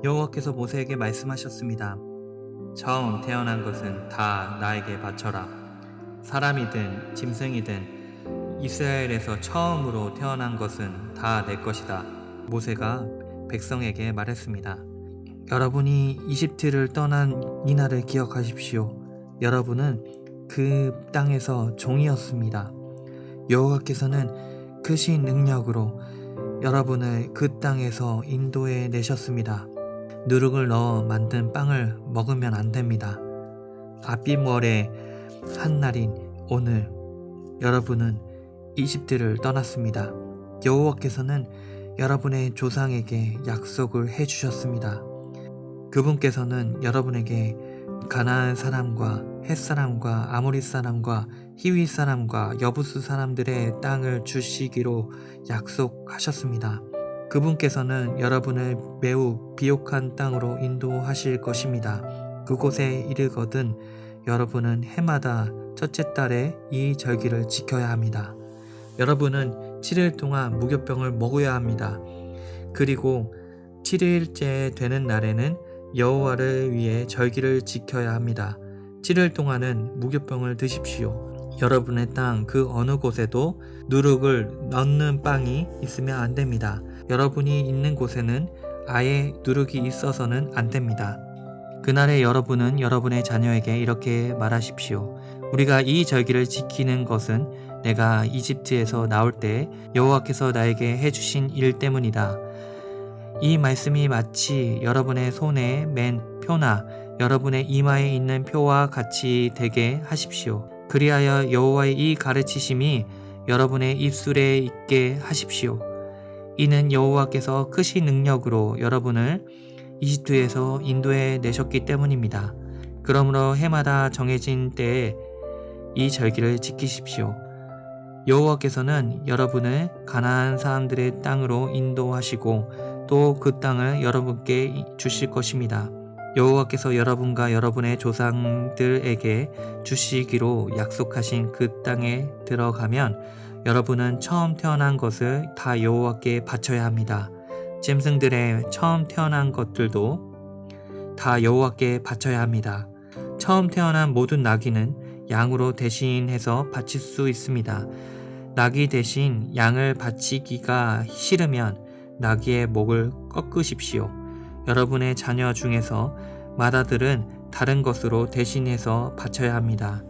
여호와께서 모세에게 말씀하셨습니다. 처음 태어난 것은 다 나에게 바쳐라. 사람이든 짐승이든 이스라엘에서 처음으로 태어난 것은 다 내 것이다. 모세가 백성에게 말했습니다. 여러분이 이집트를 떠난 이날을 기억하십시오. 여러분은 그 땅에서 종이었습니다. 여호와께서는 크신 능력으로 여러분을 그 땅에서 인도해 내셨습니다. 누룩을 넣어 만든 빵을 먹으면 안 됩니다. 아빔월의 한 날인 오늘 여러분은 이집트를 떠났습니다. 여호와께서는 여러분의 조상에게 약속을 해주셨습니다. 그분께서는 여러분에게 가나안 사람과 헷 사람과 아모리 사람과 히위 사람과 여부스 사람들의 땅을 주시기로 약속하셨습니다. 그분께서는 여러분을 매우 비옥한 땅으로 인도하실 것입니다. 그곳에 이르거든 여러분은 해마다 첫째 달에 이 절기를 지켜야 합니다. 여러분은 7일 동안 무교병을 먹어야 합니다. 그리고 7일째 되는 날에는 여호와를 위해 절기를 지켜야 합니다. 7일 동안은 무교병을 드십시오. 여러분의 땅 그 어느 곳에도 누룩을 넣는 빵이 있으면 안 됩니다. 여러분이 있는 곳에는 아예 누룩이 있어서는 안 됩니다. 그날에 여러분은 여러분의 자녀에게 이렇게 말하십시오. 우리가 이 절기를 지키는 것은 내가 이집트에서 나올 때 여호와께서 나에게 해주신 일 때문이다. 이 말씀이 마치 여러분의 손에 맨 표나 여러분의 이마에 있는 표와 같이 되게 하십시오. 그리하여 여호와의 이 가르치심이 여러분의 입술에 있게 하십시오. 이는 여호와께서 크신 능력으로 여러분을 이집트에서 인도해 내셨기 때문입니다. 그러므로 해마다 정해진 때에 이 절기를 지키십시오. 여호와께서는 여러분을 가나안 사람들의 땅으로 인도하시고 또 그 땅을 여러분께 주실 것입니다. 여호와께서 여러분과 여러분의 조상들에게 주시기로 약속하신 그 땅에 들어가면 여러분은 처음 태어난 것을 다 여호와께 바쳐야 합니다. 짐승들의 처음 태어난 것들도 다 여호와께 바쳐야 합니다. 처음 태어난 모든 나귀는 양으로 대신해서 바칠 수 있습니다. 나귀 대신 양을 바치기가 싫으면 나귀의 목을 꺾으십시오. 여러분의 자녀 중에서 맏아들은 다른 것으로 대신해서 바쳐야 합니다.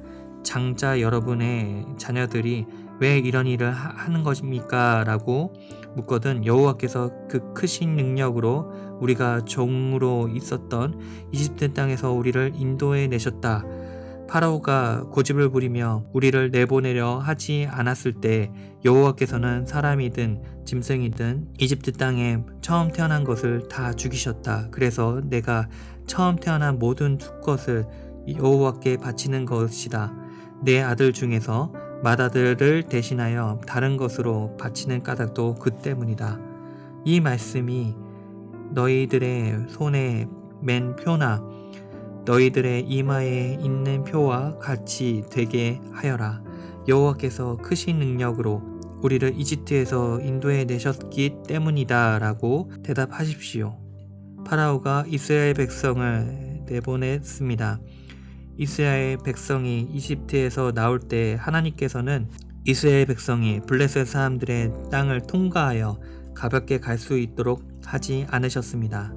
장자 여러분의 자녀들이 왜 이런 일을 하는 것입니까? 라고 묻거든 여호와께서 그 크신 능력으로 우리가 종으로 있었던 이집트 땅에서 우리를 인도해 내셨다. 파라오가 고집을 부리며 우리를 내보내려 하지 않았을 때 여호와께서는 사람이든 짐승이든 이집트 땅에 처음 태어난 것을 다 죽이셨다. 그래서 내가 처음 태어난 모든 수컷을 여호와께 바치는 것이다. 내 아들 중에서 맏아들을 대신하여 다른 것으로 바치는 까닭도 그 때문이다. 이 말씀이 너희들의 손에 맨 표나 너희들의 이마에 있는 표와 같이 되게 하여라. 여호와께서 크신 능력으로 우리를 이집트에서 인도해 내셨기 때문이다 라고 대답하십시오. 파라오가 이스라엘 백성을 내보냈습니다. 이스라엘 백성이 이집트에서 나올 때 하나님께서는 이스라엘 백성이 블레셋 사람들의 땅을 통과하여 가볍게 갈 수 있도록 하지 않으셨습니다.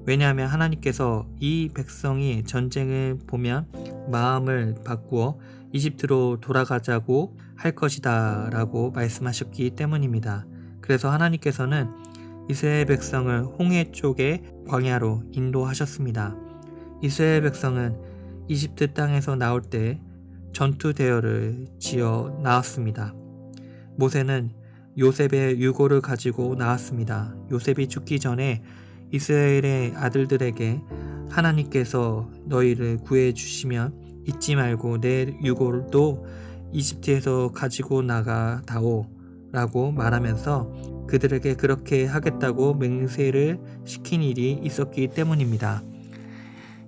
왜냐하면 하나님께서 이 백성이 전쟁을 보면 마음을 바꾸어 이집트로 돌아가자고 할 것이다 라고 말씀하셨기 때문입니다. 그래서 하나님께서는 이스라엘 백성을 홍해 쪽의 광야로 인도하셨습니다. 이스라엘 백성은 이집트 땅에서 나올 때 전투 대열을 지어 나왔습니다. 모세는 요셉의 유고를 가지고 나왔습니다. 요셉이 죽기 전에 이스라엘의 아들들에게 하나님께서 너희를 구해 주시면 잊지 말고 내 유고도 이집트에서 가지고 나가다오 라고 말하면서 그들에게 그렇게 하겠다고 맹세를 시킨 일이 있었기 때문입니다.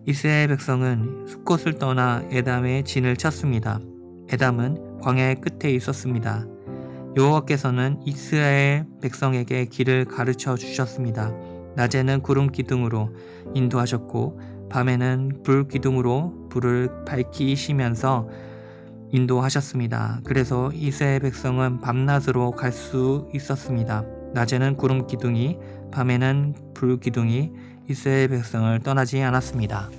이스라엘 백성은 숫곳을 떠나 에담의 진을 쳤습니다. 에담은 광야의 끝에 있었습니다. 여호와께서는 이스라엘 백성에게 길을 가르쳐 주셨습니다. 낮에는 구름 기둥으로 인도하셨고 밤에는 불 기둥으로 불을 밝히시면서 인도하셨습니다. 그래서 이스라엘 백성은 밤낮으로 갈 수 있었습니다. 낮에는 구름 기둥이, 밤에는 불 기둥이 이스라엘 백성을 떠나지 않았습니다.